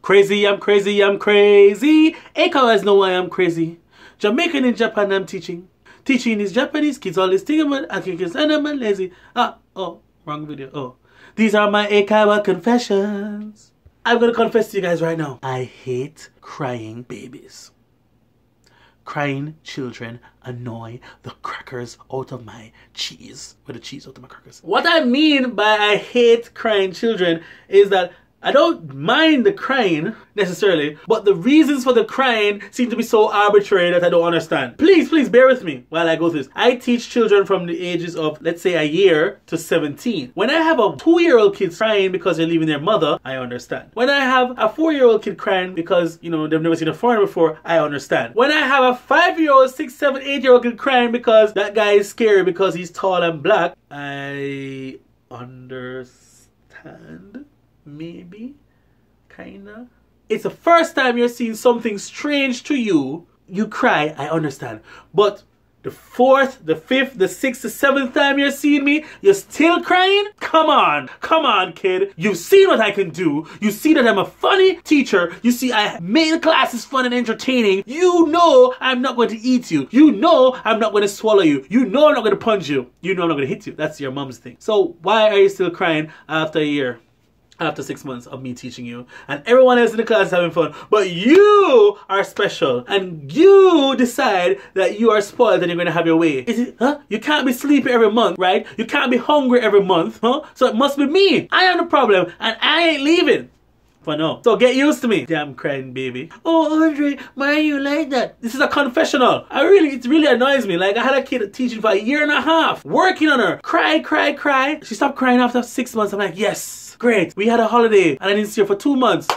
Crazy, I'm crazy, I'm crazy. Eikaiwa know why I'm crazy. Jamaican in Japan I'm teaching. Teaching these Japanese kids all this thing about Akikis and I'm lazy. Oh, wrong video. Oh. These are my Eikaiwa confessions. I'm gonna confess to you guys right now. I hate crying babies. Crying children annoy the crackers out of my cheese. Or the cheese out of my crackers. What I mean by I hate crying children is that I don't mind the crying necessarily, but the reasons for the crying seem to be so arbitrary that I don't understand. Please bear with me while I go through this. I teach children from the ages of, let's say, a year to 17. When I have a 2-year-old kid crying because they're leaving their mother, I understand. When I have a 4-year-old kid crying because, you know, they've never seen a foreigner before, I understand. When I have a 5-year-old, 6, 7, 8-year-old kid crying because that guy is scary because he's tall and black, I understand. Maybe, kinda. It's the first time you're seeing something strange to you, you cry, I understand. But the 4th, the 5th, the 6th, the 7th time you're seeing me, you're still crying? Come on, kid. You've seen what I can do. You see that I'm a funny teacher. You see I made the classes fun and entertaining. You know I'm not going to eat you. You know I'm not going to swallow you. You know I'm not going to punch you. You know I'm not going to hit you. That's your mom's thing. So why are you still crying after a year? After 6 months of me teaching you, and everyone else in the class is having fun, but you are special, and you decide that you are spoiled and you're gonna have your way. Is it, huh? You can't be sleepy every month, right? You can't be hungry every month, huh? So it must be me. I am the problem, and I ain't leaving. For now. So get used to me. Damn crying baby. Oh, Andre, why are you like that? This is a confessional. It really annoys me. Like, I had a kid teaching for a year and a half, working on her. Cry. She stopped crying after 6 months. I'm like, yes, great. We had a holiday and I didn't see her for 2 months.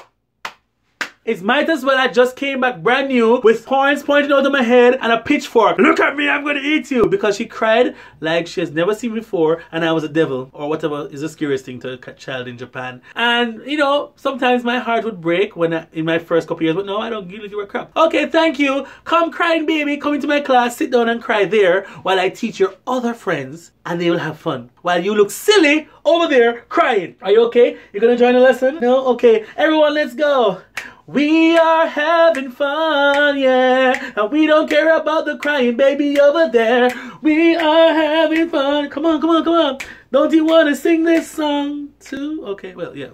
It might as well I just came back brand new with horns pointing out of my head and a pitchfork. Look at me, I'm gonna eat you. Because she cried like she has never seen me before and I was a devil. Or whatever is the scariest thing to a child in Japan. And, you know, sometimes my heart would break when in my first couple years. But no, I don't give you a crap. Okay, thank you. Come crying baby, come into my class, sit down and cry there while I teach your other friends and they will have fun. While you look silly over there crying. Are you okay? You're gonna join the lesson? No? Okay. Everyone, let's go. We are having fun, yeah, and we don't care about the crying baby over there. We are having fun. Come on. Don't you want to sing this song too? Okay, well, yeah.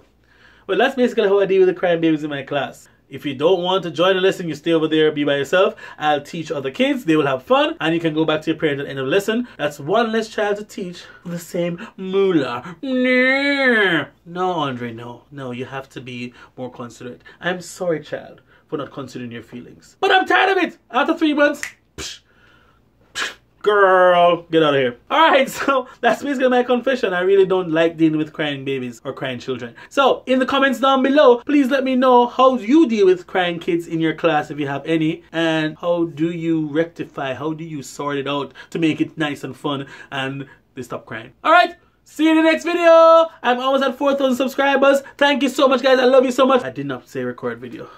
Well, that's basically how I deal with the crying babies in my class. If you don't want to join the lesson, you stay over there, be by yourself. I'll teach other kids, they will have fun, and you can go back to your parents at the end of the lesson. That's one less child to teach for the same moolah. No, Andre, no, you have to be more considerate. I'm sorry, child, for not considering your feelings. But I'm tired of it. After 3 months, girl, get out of here. Alright, so that's basically my confession. I really don't like dealing with crying babies or crying children. So in the comments down below, please let me know how you deal with crying kids in your class if you have any, and how do you rectify, how do you sort it out to make it nice and fun and they stop crying. Alright, see you in the next video. I'm almost at 4,000 subscribers. Thank you so much, guys. I love you so much. I did not say record video.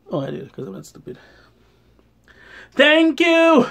Oh, I did, because I'm not stupid. Thank you!